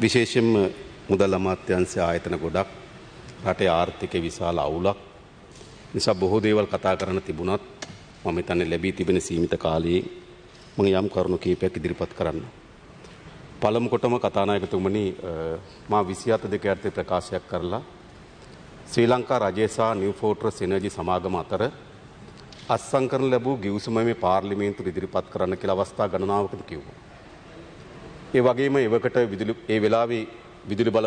විශේෂයෙන්ම මුදල් අමාත්‍යාංශය ආයතන ගොඩක් රටේ ආර්ථිකයේ විශාල අවුලක් නිසා බොහෝ දේවල් කතා කරන්න තිබුණත් මම හිතන්නේ ලැබී තිබෙන සීමිත කාලයේ මම යම් කරුණු කීපයක් ඉදිරිපත් කරන්න. පළමු කොටම කතානායකතුමනි මා 27 යටතේ ප්‍රකාශයක් කරලා ශ්‍රී ලංකා රජය සහ නිව් ෆෝර්ට්‍රස් එනර්ජි සමාගම අතර අත්සන් කරන ලැබූ ගිවිසුම මේ පාර්ලිමේන්තුවට ඉදිරිපත් කරන්න කියලා අවස්ථා ගණනාවකදී කිව්වා. ඒ වගේම එවකට ඒ වෙලාවේ විදුලි බල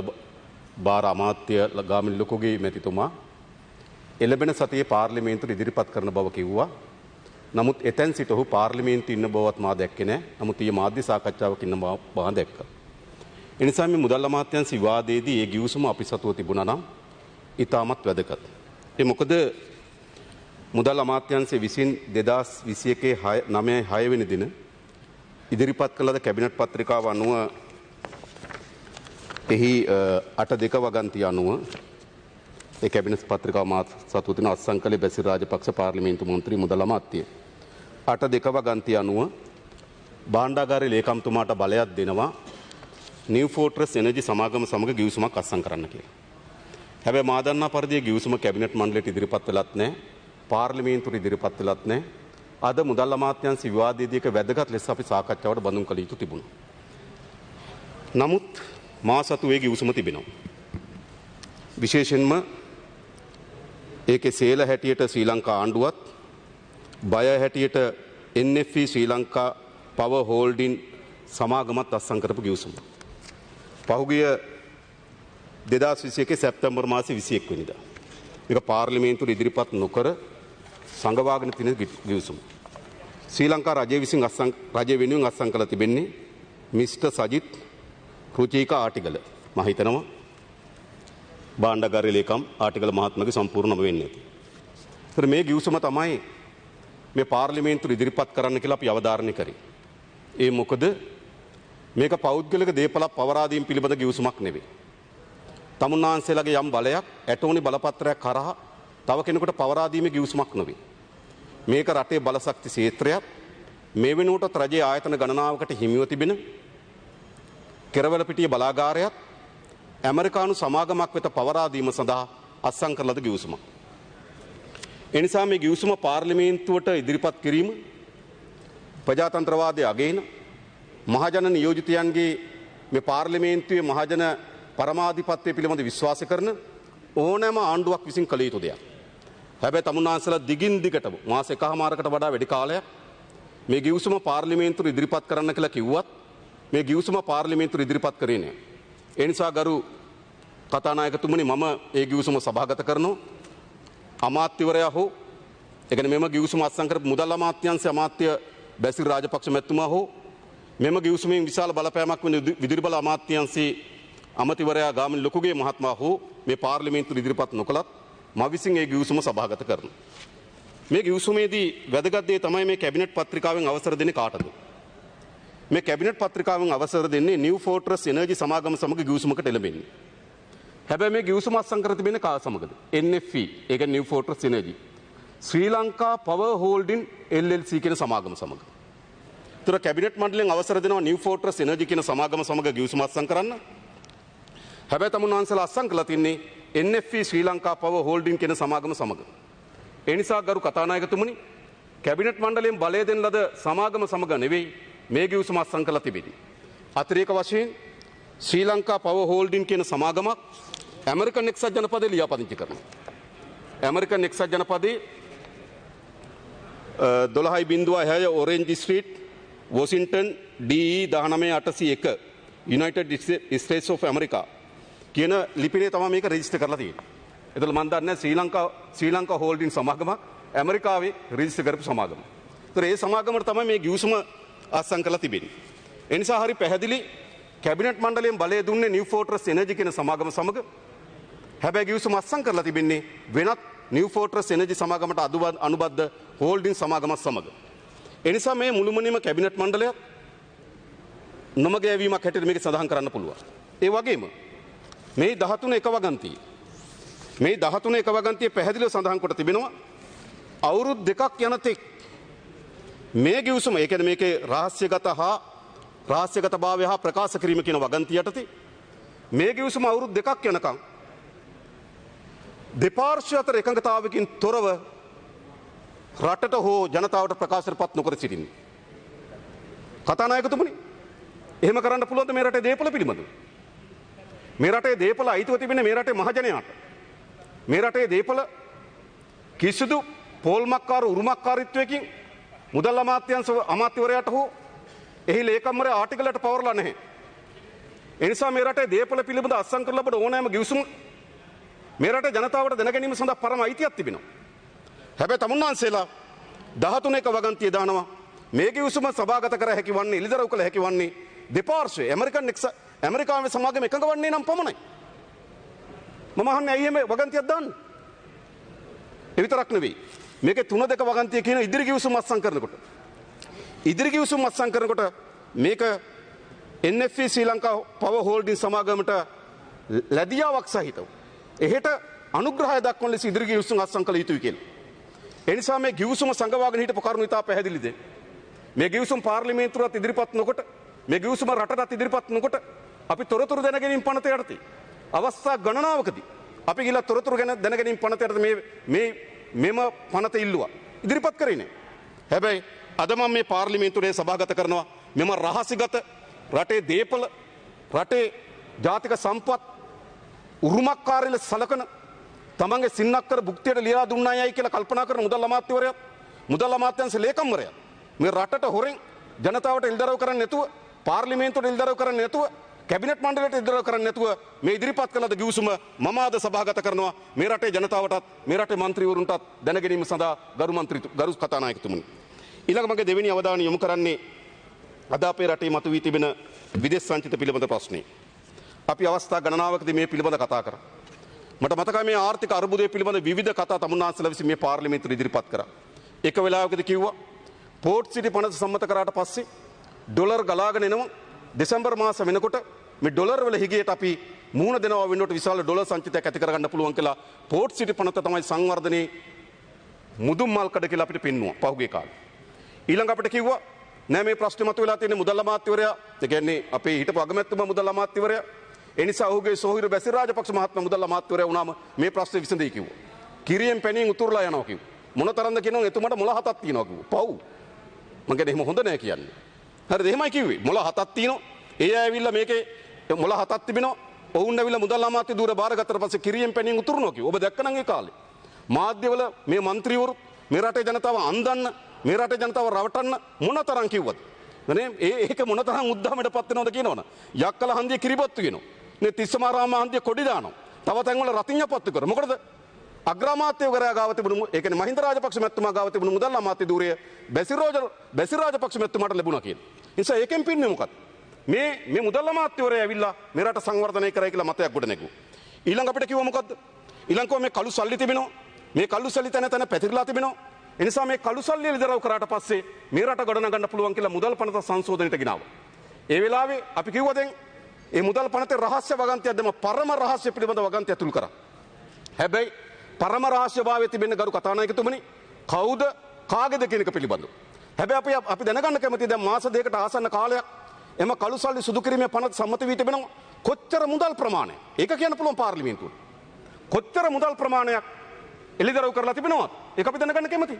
භාර අමාත්‍ය ගාමිණී ලොකුගේ මැතිතුමා එළබෙන සතියේ පාර්ලිමේන්තුවට ඉදිරිපත් කරන බව කිව්වා. නමුත් එතෙන් සිට ඔහු පාර්ලිමේන්තුවේ ඉන්න බවත් මා දැක්කේ නැහැ. නමුත් ඊයේ මාධ්‍ය සාකච්ඡාවක ඉන්න බව මා දැක්කා. ඒ නිසා මේ මුදල් අමාත්‍යාංශ විවාදයේදී ඒ ගිවිසුම අපි සතුව තිබුණා නම් ඉතාමත් වැදගත්. ඒ මොකද මුදල් අමාත්‍යාංශය විසින් 2021 9 වෙනි දින ඉදිරිපත් කළ කැබිනට් පත්‍රිකාව අනුව එහි 8.2 වගන්තිය අනුව ඒ කැබිනට් පත්‍රිකාව මාත් සතු දින අත්සන් කළේ බැසිල් රාජපක්ෂ පාර්ලිමේන්තු මන්ත්‍රී මුදල් අමාත්‍ය 8.2 වගන්තිය අනුව භාණ්ඩාගාරයේ ලේකම්තුමාට බලයක් දෙනවා නිව් ෆෝර්ට්‍රස් එනර්ජි සමාගම සමග ගිවිසුමක් අත්සන් කරන්න කියලා. හැබැයි මා දන්නා පරිදි ගිවිසුම කැබිනට් මණ්ඩලයට ඉදිරිපත් වෙලත් නැහැ. පාර්ලිමේන්තුවට ඉදිරිපත් වෙලත් නැහැ. අද මුදල් අමාත්‍යාංශ විවාදයේදී එක වැදගත් ලෙස අපි සාකච්ඡාවට බඳුන් කළ යුතු තිබුණා. නමුත් මා සතු ඒ ගිවිසුම තිබෙනවා. විශේෂයෙන්ම ඒකේ සේල හැටියට ශ්‍රී ලංකා ආණ්ඩුවත් බය හැටියට NFE ශ්‍රී ලංකා පවර් හෝල්ඩින් සමාගමත් අත්සන් කරපු ගිවිසුම. පහුගිය 2021 සැප්තැම්බර් මාසේ 21 වෙනිදා. මේක පාර්ලිමේන්තුවට ඉදිරිපත් නොකර සංගවාගෙන තියෙන ගිවිසුම. ශ්‍රී ලංකා රජය විසින් රජය වෙනුවෙන් අත්සන් කළ තිබෙන්නේ මිස්ටර් සජිත් රුචිකා ආටිගල. මම හිතනවා භාණ්ඩාගාරයේ ලේකම් ආටිගල මහත්මයාගේ සම්පූර්ණම වෙන්නේ නැති. ඒතර මේ ගිවිසුම තමයි මේ පාර්ලිමේන්තුවට ඉදිරිපත් කරන්න කියලා අපි අවධාරණය කරේ. ඒ මොකද මේක පෞද්ගලික දේපල පවරාදීම් පිළිබඳ ගිවිසුමක් නෙවෙයි. තමුන්නාන්සේලාගේ යම් බලයක් ඇටෝනි බලපත්‍රයක් කරහා තව කෙනෙකුට පවරා දීමේ ගිවිසුමක් නෙවෙයි. මේක රටේ බලශක්ති ක්ෂේත්‍රයක් මේ වෙනුවට රජයේ ආයතන ගණනාවකට හිමිව තිබෙන කෙරවලපිටිය බලාගාරයක් ඇමරිකානු සමාගමක් වෙත පවරා දීම සඳහා අත්සන් කරන ලද ගිවිසුමක්. ඒ නිසා මේ ගිවිසුම පාර්ලිමේන්තුවට ඉදිරිපත් කිරීම ප්‍රජාතන්ත්‍රවාදයේ අගයන මහජන නියෝජිතයන්ගේ මේ පාර්ලිමේන්තුවේ මහජන පරමාධිපත්‍ය පිළිබඳ විශ්වාස කරන ඕනෑම ආණ්ඩුවක් විසින් කළ යුතු දෙයක්. හැබැයි තමුන්නාන්සලා දිගින් දිගටම මාස එකහමාරකට වඩා වැඩි කාලයක් මේ ගිවිසුම පාර්ලිමේන්තුවට ඉදිරිපත් කරන්න කියලා කිව්වත් මේ ගිවිසුම පාර්ලිමේන්තුවට ඉදිරිපත් කරේ නෑ. ඒ නිසා ගරු කතානායකතුමනි මම ඒ ගිවිසුම සභාගත කරනවා. අමාත්‍යවරයා හෝ ඒ කියන්නේ මෙම ගිවිසුම අත්සන් කරපු මුදල් අමාත්‍යාංශ අමාත්‍ය බැසිල් රාජපක්ෂ මැතිතුමා හෝ මෙම ගිවිසුමෙන් විශාල බලපෑමක් වෙන විදුලි බල අමාත්‍යාංශයේ අමතිවරයා ගාමිණී ලොකුගේ මහත්මයා හෝ මේ පාර්ලිමේන්තුවට ඉදිරිපත් නොකලත් මා විසින් ඒ ගිවිසුම සභාගත කරනවා. මේ ගිවිසුමේදී වැදගත් දේ තමයි මේ කැබිනට් පත්‍රිකාවෙන් අවසර දෙන්නේ කාටද? මේ කැබිනට් පත්‍රිකාවෙන් අවසර දෙන්නේ නිව් ෆෝර්ට්‍රස් එනර්ජි සමාගම සමග ගිවිසුමකට එළඹෙන්නේ. හැබැයි මේ ගිවිසුම අත්සන් කර තිබෙන්නේ කා සමගද? NFE ඒක නිව් ෆෝර්ට්‍රස් එනර්ජි ශ්‍රී ලංකා පවර් හෝල්ඩින් LLC කියන සමාගම සමග. ඒතර කැබිනට් මණ්ඩලයෙන් අවසර දෙනවා නිව් ෆෝර්ට්‍රස් එනර්ජි කියන සමාගම සමග ගිවිසුම අත්සන් කරන්න. හැබැයි තමුන්වහන්සේලා අත්සන් කළා තින්නේ NFE ශ්‍රී ලංකා පවර් හෝල්ඩින් කියන සමාගම සමග. ඒ නිසා ගරු කතානායකතුමනි කැබිනට් මණ්ඩලයෙන් බලය දෙන ලද සමාගම සමග නෙවෙයි මේ ගිවිසුම අත්සන් කළා තිබෙන්නේ. අතිරේක වශයෙන් ශ්‍රී ලංකා පවර් හෝල්ඩින් කියන සමාගමක් ඇමරිකන් එක්සත් ජනපදයේ ලියාපදිංචි කරනවා. ඇමරිකන් එක්සත් ජනපදයේ 12.6 orange street Washington DE 19801 United States of America කියන ලිපිනේ තමයි මේක රෙජිස්ටර් කරලා තියෙන්නේ. ඒතල මම දන්නේ ශ්‍රී ලංකා හෝල්ඩින් සමාගමක් ඇමරිකාවේ රෙජිස්ටර් කරපු සමාගම. ඒතර ඒ සමාගමට තමයි මේ ගිවිසුම අත්සන් කරලා තිබෙන්නේ. ඒ නිසා හරි පැහැදිලි කැබිනට් මණ්ඩලයෙන් බලය දුන්නේ නිව් ෆෝර්ට්‍රස් එනර්ජි කියන සමාගම සමග. හැබැයි ගිවිසුම අත්සන් කරලා තිබෙන්නේ වෙනත් නිව් ෆෝර්ට්‍රස් එනර්ජි සමාගමට අනුබද්ධ හෝල්ඩින් සමාගමත් සමග. ඒ නිසා මේ මුළුමනින්ම කැබිනට් මණ්ඩලය නොමගෑවීමක් හැටියට මේක සඳහන් කරන්න පුළුවන්. ඒ වගේම මේ 13 එක වගන්තිය මේ 13 එක වගන්තිය පැහැදිලිව සඳහන් කොට තිබෙනවා අවුරුදු දෙකක් යනතෙක් මේ ගිවිසුම ඒ කියන්නේ මේකේ රහස්‍යගත භාවය හා ප්‍රකාශ කිරීම කියන වගන්තිය යටතේ මේ ගිවිසුම අවුරුදු දෙකක් යනකම් දෙපාර්ශ්ව අතර එකඟතාවකින් තොරව රටට හෝ ජනතාවට ප්‍රකාශනපත් නොකර සිටින්නේ. කතානායකතුමනි, එහෙම කරන්න පුළුවන්ද මේ රටේ දේපොළ පිළිබඳව? මේ රටේ දේපොළ අයිතිව තිබෙන්නේ මේ රටේ මහජනයාට. මේ රටේ දේපොළ කිසිදු පෝල්මක්කාර උරුමකාරීත්වයකින් මුදල් අමාත්‍යවරයාට හෝ එහි ලේකම්වරයා ආටිකලයට පවරලා නැහැ. ඒ නිසා මේ රටේ දේපොළ පිළිබඳ අත්සන් කර ලබන ඕනෑම ගිවිසුම මේ රටේ ජනතාවට දැන ගැනීම සඳහා පරම අයිතියක් තිබෙනවා. හැබැයි තමුන්නාන්සේලා 13ක වගන්තිය දානවා මේ ගිවිසුම සභාගත කර හැකි වන්නේ එළිදරව් කළ හැකි වන්නේ දෙපාර්ශ්වයේ ඇමරිකාවේ සමාගම එකඟ වන්නේ නම් පමණයි. මම අහන්නේ ඇයි එහෙම වගන්තියක් දාන්නේ? ඒ විතරක් නෙවෙයි. මේකේ 3-2 වගන්තිය කියන ඉදිරි ගිවිසුම් අත්සන් කරනකොට මේක NFE ශ්‍රී ලංකා පවර් හෝල්ඩින් සමාගමට ලැබියාවක් සහිතව එහෙට අනුග්‍රහය දක්වන ලෙස ඉදිරි ගිවිසුම් අත්සන් කළ යුතුයි කියලා. ඒ නිසා මේ ගිවිසුම සංගවාගෙන හිටපු කරුණු ඉතා පැහැදිලිද? මේ ගිවිසුම් පාර්ලිමේන්තුවට ඉදිරිපත් නොකොට මේ ගිවිසුම රටට ඉදිරිපත් නොකොට අපි තොරතුරු දැනගැනීම පනත යටතේ අවස්ථා ගණනාවකදී අපි ගිහලා තොරතුරු ගැන දැනගැනීම පනත යටතේ මෙම පනත ඉල්ලුවා. ඉදිරිපත් කරේ නෑ. හැබැයි අද මම මේ පාර්ලිමේන්තුවේ සභාගත කරනවා මෙම රහසිගත රටේ දේපොළ රටේ ජාතික සම්පත් උරුමකාරීල සලකන තමන්ගේ සින්නක්කර භුක්තියට ලියලා දුන්නායයි කියලා කල්පනා කරන මුදල් අමාත්‍යාංශ ලේකම්වරයා මේ රටට හොරෙන් ජනතාවට එල්දරව් කරන්නේ නැතුව පාර්ලිමේන්තුවට එල්දරව් කරන්නේ නැතුව කැබිනට් මණ්ඩලයට එල්දරව් කරන්නේ නැතුව මේ ඉදිරිපත් කළ ගිවිසුම මම අද සභාගත කරනවා මේ රටේ ජනතාවටත් මේ රටේ മന്ത്രിවරුන්ටත් දැනගැනීම සඳහා ගරු කතානායකතුමනි. ඊළඟ මගේ දෙවෙනි අවධානය යොමු කරන්නේ අද අපේ රටේ මතුවී තිබෙන විදේශ සංචිත පිළිබඳ ප්‍රශ්නේ. අපි අවස්ථා ගණනාවකදී මේ පිළිබඳ කතා කරා. මට මතකයි මේ ආර්ථික අර්බුදය පිළිබඳ විවිධ කතා තමුන්නාන්සලා විසින් මේ පාර්ලිමේන්තුවේ ඉදිරිපත් කරා. එක වෙලාවකදී කිව්වා පෝට් සිටි පනත සම්මත කරාට පස්සේ ඩොලර් ගලාගෙන එනවා දෙසැම්බර් මාස වෙනකොට මේ ඩොලර් වල හිගයට අපි මුහුණ දෙනවා වෙනුවට විශාල ඩොලර් සංචිතයක් ඇති කරගන්න පුළුවන් කියලා පෝට් සිටි පනත තමයි සංවර්ධනයේ මුදුන් මල්කඩ කියලා අපිට පෙන්වුවා පහුගිය කාලේ. ඊළඟ අපිට කිව්වා නෑ මේ ප්‍රශ්නේ මතුවලා තියෙන්නේ මුදල් අමාත්‍යවරයා ඒ කියන්නේ අපේ හිටපු අගමැතිතුමා මුදල් අමාත්‍යවරයා ඒ නිසා ඔහුගේ සොහොයුරු බැසිල් රාජපක්ෂ මහත්මයා මුදල් අමාත්‍යවරයා වුණාම මේ ප්‍රශ්නේ විසඳෙයි කිව්වා. කිරියෙන් පැණියෙන් උතුරලා යනවා කිව්වා. මොනතරම්ද කියනවා එතුමාට මොළ 7ක් තියෙනවා කිව්වා. පව්. මං කියන්නේ එහෙම හොඳ නෑ කියන්නේ. හරිද? එහෙමයි කිව්වේ. මොළ 7ක් තියෙනවා. ඒ අය ඇවිල්ලා මේකේ මොළ 7ක් තිබෙනවා. ඔවුන් ඇවිල්ලා මුදල් අමාත්‍ය ධූර බාරගත්තට පස්සේ කිරියෙන් පැණියෙන් උතුරනවා කිව්වා. ඔබ දැක්කනම් ඒ කාලේ. මාධ්‍යවල මේ മന്ത്രിවරු මේ රටේ ජනතාව අන්දන්න මේ රටේ ජනතාව රවටන්න මොනතරම් කිව්වද? ඒක මොනතරම් උද්දාමයටපත් වෙනවද කියනවනේ. යක්කල හන්දිය කිරිබත්තු කියනවා. මේ තිස්සමාරාම හන්දිය කොඩි දානවා. තව තැන්වල රතිඤ්ඤපත්තු කර. මොකටද? අග්‍රාමාත්‍යවරයා ගාව තිබුණු ඒ කියන්නේ මහින්ද රාජපක්ෂ මැතිතුමා ගාව තිබුණු මුදල් අමාත්‍ය ධූරය බැසිල් රාජපක්ෂ මැතිතුමාට ලැබුණා කියන. නිසා ඒකෙන් පින්නේ මොකක්ද? මේ මුදල් අමාත්‍යවරයා ඇවිල්ලා මේ රට සංවර්ධනය කරයි කියලා මතයක් ගොඩ නැගුවා. ඊළඟ අපිට කිව්ව මොකද්ද? ඊළඟ මේ කළු සල්ලි තිබෙනවා. මේ කළු සල්ලි තැන පැතිරලා තිබෙනවා. එනිසා මේ කළු සල්ලි එළිදරව් කරාට පස්සේ මේ රට ගොඩනගන්න පුළුවන් කියලා මුදල් පනත සංශෝධනයට ගෙනාවා. ඒ වෙලාවේ අපි කිව්වා දැන් ඒ මුදල් පනතේ රහස්‍ය වගන්තියක් දෙම පරම රහස්‍ය පිළිබඳ වගන්තිය ඇතුළු කරා. හැබැයි පරම රහස්‍යභාවයේ තිබෙන ගරු කතානායකතුමනි කවුද කාගේද කියන එක පිළිබඳව. හැබැයි අපි දැනගන්න කැමතියි දැන් මාස දෙකකට ආසන්න කාලයක් එම කළු සල්ලි සුදු කිරීමේ පනත සම්මත වී තිබෙනවා. කොච්චර මුදල් ප්‍රමාණය? ඒක කියන්න පුළුවන් පාර්ලිමේන්තුවට. කොච්චර මුදල් ප්‍රමාණයක් එළිදරව් කරලා තිබෙනවද? ඒක අපි දැනගන්න කැමතියි.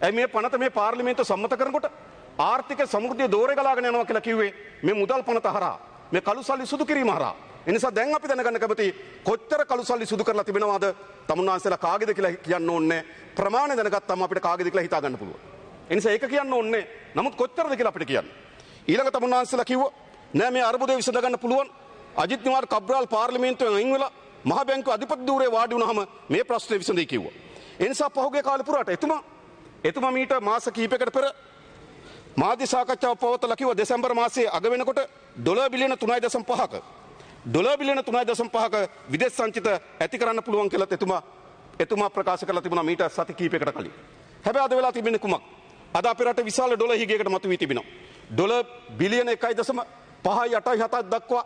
ඇයි මේ පනත මේ පාර්ලිමේන්තුව සම්මත කරනකොට ආර්ථික සමෘද්ධිය දෝරේ ගලාගෙන යනවා කියලා කිව්වේ මේ මුදල් පනත හරහා මේ කළු සල්ලි සුදු කිරීම හරහා. ඒ නිසා දැන් අපි දැනගන්න කැමතියි කොච්චර කළු සල්ලි සුදු කරලා තිබෙනවද? තමුන්නාන්සලා කාගේද කියලා කියන්න ඕනේ. ප්‍රමාණය දැනගත්තාම අපිට කාගේද කියලා හිතා ගන්න පුළුවන්. ඒ නිසා ඒක කියන්න ඕනේ. නමුත් කොච්චරද කියලා අපිට කියන්න. ඊළඟ තමුන්නාන්සලා කිව්වා නෑ මේ අර්බුදය විසඳ ගන්න පුළුවන්. අජිත් නිවාඩ් කබ්‍රාල් පාර්ලිමේන්තුවෙන් අයින් වෙලා මහ බැංකුව අධිපති ධූරේ වාඩි වුණාම මේ ප්‍රශ්නේ විසඳෙයි කිව්වා. ඒ නිසා පහුගිය කාලේ පුරාට එතුමා මීට මාස කිහිපයකට පෙර මාධ්‍ය සාකච්ඡාව පවත්වලා කිව්වා දෙසැම්බර් මාසයේ අග වෙනකොට ඩොලර් බිලියන 3.5ක විදේශ සංචිත ඇති කරන්න පුළුවන් කියලා එතුමා ප්‍රකාශ කරලා තිබුණා මීට සති කිහිපයකට කලින්. හැබැයි අද වෙලා තිබෙන්නේ කුමක්? අද අපේ රට විශාල ඩොලර් හිගයකට මතුවී තිබෙනවා. ඩොලර් බිලියන 1.587ක් දක්වා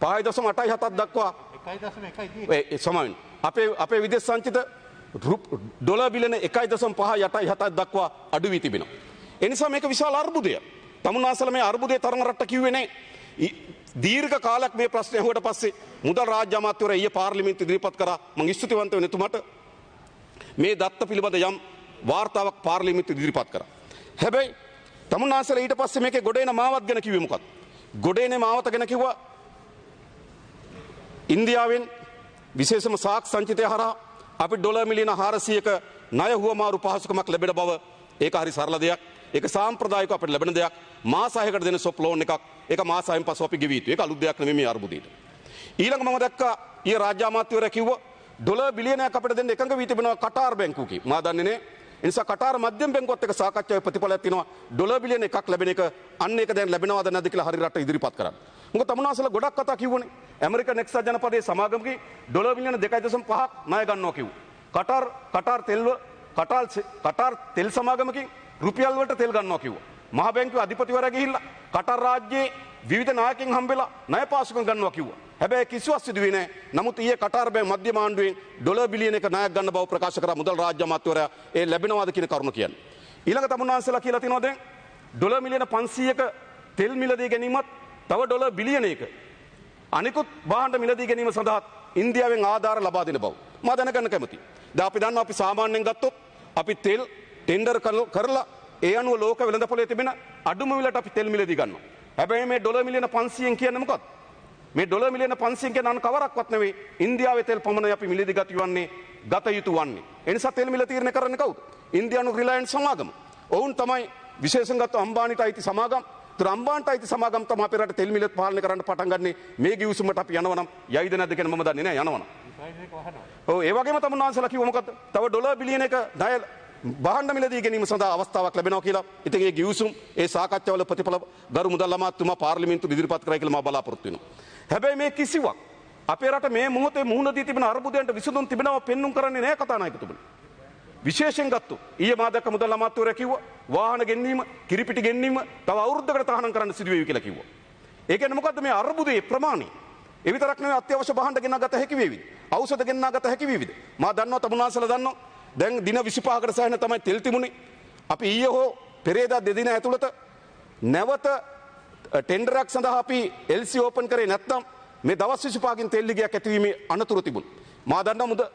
5.87ක් දක්වා 1.1 සමාවෙන් අපේ විදේශ සංචිත ඩොලර් බිලියන 1.587ක් දක්වා අඩු වී තිබෙනවා. ඒ නිසා මේක විශාල අර්බුදයක්. තමුන්නාන්සලා මේ අර්බුදයේ තරම රට්ට කිව්වේ නැහැ. දීර්ඝ කාලයක් මේ ප්‍රශ්නය හොවට පස්සේ මුදල් රාජ්‍ය අමාත්‍යවරයා ඊයේ පාර්ලිමේන්තුවේ ඉදිරිපත් කරා. මම ස්තුතිවන්ත වෙන එතුමාට මේ දත්ත පිළිබඳ යම් වාර්තාවක් පාර්ලිමේන්තුවේ ඉදිරිපත් කරා. හැබැයි තමුන්නාන්සලා ඊට පස්සේ මේකේ ගොඩේන මාවත් ගැන කිව්වේ මොකක්ද? ගොඩේනේ මාවත ගැන කිව්වා ඉන්දියාවෙන් විශේෂම සාක් සංචිතය හරහා අපි ඩොලර් මිලියන 400ක ණය හුවමාරු පහසුකමක් ලැබෙන බව ඒක හරි සරල දෙයක්. ඒක සාම්ප්‍රදායිකව අපිට ලැබෙන දෙයක්. මාස 6කට දෙන සොප් ලෝන් එකක්. ඒක මාස 6න් පස්ව අපි ගෙවී යුතුයි. ඒක අලුත් දෙයක් නෙමෙයි මේ අර්බුදයට. ඊළඟ මම දැක්කා ඊයේ රාජ්‍ය අමාත්‍යවරයා කිව්වා ඩොලර් බිලියනයක් අපිට දෙන්න එකඟ වී තිබෙනවා කටාර් බැංකුවකින්. මා දන්නේ නැහැ. ඒ නිසා කටාර් මධ්‍යම බැංකුවත් එක්ක සාකච්ඡාවේ ප්‍රතිඵලයක් තියෙනවා. ඩොලර් බිලියන එකක් ලැබෙන එක අන්න ඒක දැන් ලැබෙනවද නැද්ද කියලා හරි රට ඉදිරිපත් කරන්න. මොකද තමුන්නාන්සලා ගොඩක් කතා කිව්වනේ. ඇමරිකන් එක්සත් ජනපදයේ සමාගමකේ ඩොලර් බිලියන 2.5ක් ණය ගන්නවා කිව්වා. කටාර් තෙල් සමාගමකින් රුපියල් වලට තෙල් ගන්නවා කිව්වා. මහ බැංකුවේ අධිපතිවරයා ගිහිල්ලා කටාර් රාජ්‍යයේ විවිධ නායකයන් හම්බෙලා ණය පාසුකම් ගන්නවා කිව්වා. හැබැයි කිසිවක් සිදු වෙන්නේ නැහැ. නමුත් ඊයේ කටාර් බැංකුව මධ්‍යම ආණ්ඩුවෙන් ඩොලර් බිලියන එක ණයක් ගන්න බව ප්‍රකාශ කරා මුදල් රාජ්‍ය අමාත්‍යවරයා. ඒ ලැබෙනවාද කියන කරුණ කියන්නේ. ඊළඟ තමුන්නාන්සලා කියලා තිනවා දැන් ඩොලර් මිලියන 500ක තෙල් මිලදී ගැනීමත් තව ඩොලර් බිලියනයක අනිකුත් භාණ්ඩ මිලදී ගැනීම සඳහා ඉන්දියාවෙන් ආධාර ලබා දෙන බව මම දැනගන්න කැමතියි. දැන් අපි දන්නවා අපි සාමාන්‍යයෙන් ගත්තොත් අපි තෙල් ටෙන්ඩර් කරලා ඒ අනුව ලෝක වෙළඳපොලේ තිබෙන අඩුම මිලට අපි තෙල් මිලදී ගන්නවා. හැබැයි මේ ඩොලර් මිලියන 500න් කියන්නේ මොකක්ද? මේ ඩොලර් මිලියන 500න් කියන අන කවරක්වත් නෙවෙයි ඉන්දියාවේ තෙල් පමණයි අපි මිලදී ගත යුතු වන්නේ. ඒ නිසා තෙල් මිල තීරණය කරන්නේ කවුද? ඉන්දියානු රිලයන්ස් සමාගම. ඔවුන් තමයි විශේෂයෙන් ගත්ත අම්බානිට අයිති සමාගම්. අම්බාන්ට අයිති සමාගම් තමයි අපේ රට තෙල් මිල පාලනය කරන්න පටන් ගන්නේ. මේ ගිවිසුමට අපි යනවනම් යයිද නැද්ද කියන මම දන්නේ නැහැ යනවනම්. ඔව් ඒ වගේම තමුන්නාන්සලා කිව්ව මොකද්ද? තව ඩොලර් බිලියන එක ණය භාණ්ඩ මිලදී ගැනීම සඳහා අවස්ථාවක් ලැබෙනවා කියලා. ඉතින් ඒ ගිවිසුම් ඒ සාකච්ඡාවල ප්‍රතිඵල ගරු මුදල් අමාත්‍යතුමා පාර්ලිමේන්තුවට ඉදිරිපත් කරයි කියලා මම බලාපොරොත්තු වෙනවා. හැබැයි මේ කිසිවක් අපේ රට මේ මොහොතේ මුහුණ දී තිබෙන අර්බුදයන්ට විසඳුම් තිබෙනවා පෙන්눔 කරන්නේ නැහැ කතානායකතුමනි. විශේෂයෙන් ගත්තොත් ඊයේ මා දැක්ක මුදල් අමාත්‍යවරයා කිව්වා වාහන ගෙන්වීම, කිරිපිටි ගෙන්වීම තව අවුරුද්දකට තහනම් කරන්න සිදු වෙවි කියලා කිව්වා. ඒ කියන්නේ මොකද්ද මේ අර්බුදයේ ප්‍රමාණය? ඒ විතරක් නෙවෙයි අත්‍යවශ්‍ය භාණ්ඩ ගෙනා ගත හැකි වේවිද? ඖෂධ ගෙනා ගත හැකි වේවිද? මා දන්නවා තමුන්නාන්සලා දන්නවා. දැන් දින 25කට සෑහෙන තමයි තෙල් තිබුණේ. අපි ඊයේ හෝ පෙරේදා දෙදින ඇතුළත නැවත ටෙන්ඩරයක් සඳහා අපි LC ඕපන් කරේ නැත්නම් මේ දවස් 25කින් තෙල් ලිගයක් ඇතිවීමේ අනතුරු තිබුණා. මා දන්නවා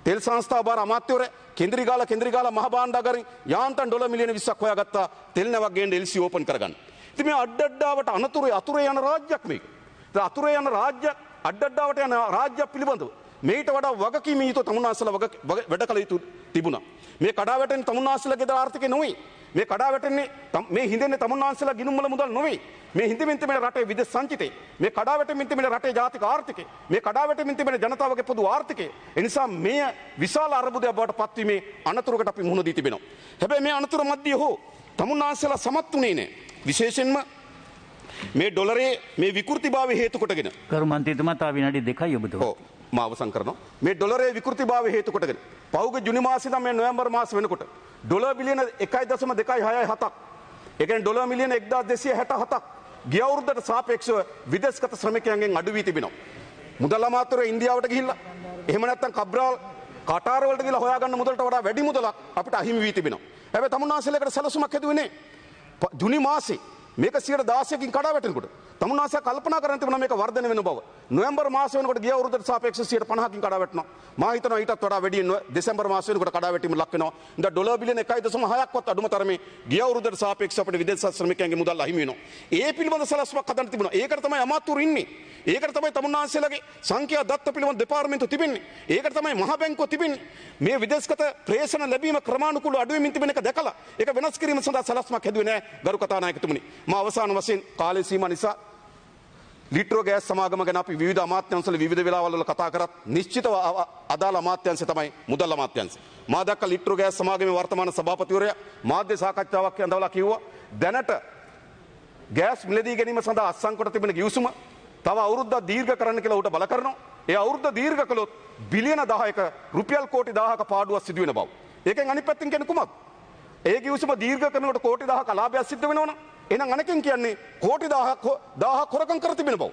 තෙල් සංස්ථාව බාර අමාත්‍යවරයා කෙන්ද්‍රිගාල මහ භාණ්ඩාගාරින් යාන්තම් ඩොලර් මිලියන 20ක් හොයාගත්තා තෙල් නැවක් ගේන්න LC ඕපන් කරගන්න. ඉතින් මේ අඩඩාවට අතුරේ යන රාජ්‍යයක් මේක. ඉතින් අතුරේ යන රාජ්‍යයක් අඩඩාවට යන රාජ්‍යයක් පිළිබඳව මේට වඩා වගකීම් යුතු තමුන්නාන්සලා වැඩ කළ යුතු තිබුණා. මේ කඩා වැටෙන තමුන්නාන්සලාගේ ආර්ථිකය නොවේ. මේ කඩා වැටෙන්නේ මේ හිඳෙන්නේ තමුන්නාන්සලා ගිණුම් වල මුදල් නොවේ. මේ හිඳෙමින් තිබෙන රටේ විදේශ සංචිතේ, මේ කඩා වැටෙමින් තිබෙන රටේ ජාතික ආර්ථිකය, මේ කඩා වැටෙමින් තිබෙන ජනතාවගේ පොදු ආර්ථිකය. ඒ නිසා මේ විශාල අර්බුදයක් බවට පත්වීමේ අනතුරකට අපි මුහුණ දී තිබෙනවා. හැබැයි මේ අනතුර මැද්දේ හෝ තමුන්නාන්සලා සමත් වුණේ නැහැ. විශේෂයෙන්ම මේ ඩොලරේ මේ විකෘතිභාවය හේතු කොටගෙන කරු මන්ත්‍රීතුමා තා විනාඩි 2යි ඔබතුමා. මම අවසන් කරනවා. මේ ඩොලරේ විකෘතිභාවය හේතු කොටගෙන පහුගිය ජුනි මාසෙ ඉඳන් මේ නොවැම්බර් මාසෙ වෙනකොට ඩොලර් බිලියන 1.267ක් ඒ කියන්නේ ඩොලර් මිලියන 1267ක් ගිය අවුරුද්දට සාපේක්ෂව විදේශගත ශ්‍රමිකයන්ගෙන් අඩු වී තිබෙනවා. මුදල් අමාත්‍යවරයා ඉන්දියාවට ගිහිල්ලා එහෙම නැත්නම් කබ්‍රාල් කටාර වලට ගිහිල්ලා හොයාගන්න මුදලට වඩා වැඩි මුදලක් අපිට අහිමි වී තිබෙනවා. හැබැයි තමුන්නාන්සලයකට සැලසුමක් හැදුවේ නැහැ. ජුනි මාසේ මේක 16%කින් කඩා වැටෙනකොට තමුන්නාන්සල කල්පනා කරන් තිබුණා මේක වර්ධනය වෙන බව. නොවැම්බර් මාසෙ වෙනකොට ගිය අවුරුද්දට සාපේක්ෂව 50%කින් කඩා වැටෙනවා. මා හිතනවා ඊටත් වඩා වැඩි දෙසැම්බර් මාසෙ වෙනකොට කඩා වැටීම ලක් වෙනවා. ඉතින් ඩොලර් බිලියන 1.6ක්වත් අඩුම තරමේ ගිය අවුරුද්දට සාපේක්ෂව අපිට විදේශ ශ්‍රමිකයන්ගේ මුදල් අහිමි වෙනවා. ඒ පිළිබඳ සැලසුමක් හදන්න තිබුණා. ඒකට තමයි අමාත්‍යවරු ඉන්නේ. ඒකට තමයි තමුන්නාන්සලගේ සංඛ්‍යා දත්ත පිළිබඳ දෙපාර්තමේන්තුව තිබෙන්නේ. ඒකට තමයි මහ බැංකුව තිබෙන්නේ. මේ විදේශගත ප්‍රේෂණ ලැබීම ක්‍රමානුකූලව අඩු වෙමින් තිබෙන එක දැකලා ඒක වෙනස් කිරීම සඳහා සැලසුමක් හැදුවේ නැහැ ගරු කතානායකතුමනි. මා අවසාන වශයෙන් කාලය සීමා නිසා ලිට්‍රෝ ගෑස් සමාගම ගැන අපි විවිධ අමාත්‍යංශවල විවිධ වෙලාවල් වල කතා කරත් නිශ්චිතව අදාළ අමාත්‍යංශය තමයි මුදල් අමාත්‍යංශය. මා දැක්ක ලිට්‍රෝ ගෑස් සමාගමේ වර්තමාන සභාපතිවරයා මාධ්‍ය සාකච්ඡාවක් යඳවලා කිව්වා දැනට ගෑස් මිලදී ගැනීම සඳහා අත්සන් කොට තිබෙන ගිවිසුම තව අවුරුද්දක් දීර්ඝ කරන්න කියලා උට බල කරනවා. ඒ අවුරුද්ද දීර්ඝ කළොත් බිලියන 10ක රුපියල් කෝටි 1000ක පාඩුවක් සිදු වෙන බව. ඒකෙන් අනිත් පැත්තෙන් කියන්නේ කුමක්ද? ඒ ගිවිසුම දීර්ඝ කරනකොට කෝටි 1000ක ලාභයක් සිද්ධ වෙනවනේ. එහෙනම් අනකින් කියන්නේ කෝටි 1000ක් හොරකම් කර තිබෙන බව.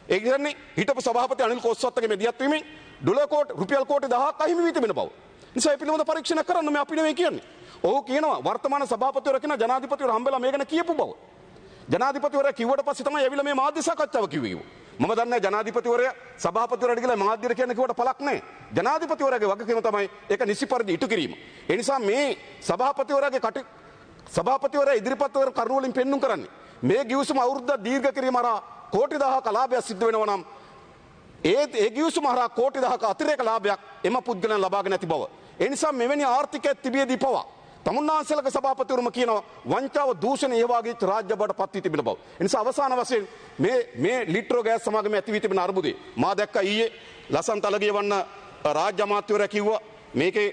ඒ කියන්නේ හිටපු සභාපති අනිල් කොස්සොත්තගේ මෙදියත් වීමෙන් රුපියල් කෝටි 1000ක් අහිමි වී තිබෙන බව. නිසා මේ පිළිබඳ පරීක්ෂණ කරන්න මේ අපි නෙවෙයි කියන්නේ. ඔව් කියනවා වර්තමාන සභාපතිවරු කියන ජනාධිපතිවරු හම්බෙලා මේ ගැන කියපු බව. ජනාධිපතිවරයා කිව්වට පස්සේ තමයි ඇවිල්ලා මේ මාධ්‍ය සාකච්ඡාව කිව්වේ. මම දන්නේ ජනාධිපතිවරයා සභාපතිවරයාට කියලා මාධ්‍යයට කියන කිව්වට පළක් නැහැ. ජනාධිපතිවරයාගේ වගකීම තමයි ඒක නිසි පරිදි ඉටු කිරීම. ඒ නිසා මේ සභාපතිවරයා ඉදිරිපත් කරන කරුණු වලින් පෙන්눔 කරන්නේ මේ ගිවිසුම අවුරුද්දක් දීර්ඝ කිරීම හරහා කෝටි 1000ක ලාභයක් සිද්ධ වෙනවා නම් ඒ ගිවිසුම හරහා කෝටි 1000ක අතිරේක ලාභයක් එම පුද්ගලයන් ලබාගෙන ඇති බව. ඒ නිසා මෙවැනි ආර්ථිකයක් තිබියදී පවා තමුන්නාන්සේලක සභාපතිවරුම කියනවා වංචාව දූෂණ ඒ වාගේ රාජ්‍ය බවට පත් වී තිබෙන බව. ඒ නිසා අවසාන වශයෙන් මේ ලිට්‍රෝ ගෑස් සමාගමේ ඇති වී තිබෙන අර්බුදේ මා දැක්කා ඊයේ ලසන්ත අලගියවන්න රාජ්‍ය අමාත්‍යවරයා කිව්වා මේකේ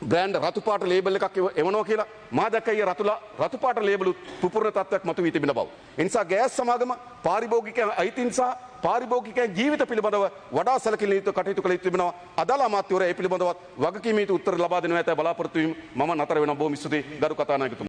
බ්‍රෑන්ඩ් රතු පාට ලේබල් එකක් එවනවා කියලා. මා දැක්කා ඊයේ රතු පාට ලේබල් පුපුරන තත්ත්වයක් මතු වී තිබෙන බව. ඒ නිසා ගෑස් සමාගම පාරිභෝගිකයන් අයිතීන් සහ පාරිභෝගිකයන් ජීවිත පිළිබඳව වඩා සැලකිලි යුතු කටයුතු කළ යුතු වෙනවා. අදාළ අමාත්‍යවරයා ඒ පිළිබඳව වගකීම් යුතු උත්තර ලබා දෙනවා ඇතැයි බලාපොරොත්තු වීම මම නතර වෙනවා. බොහොම ස්තුතියි ගරු කතානායකතුමා.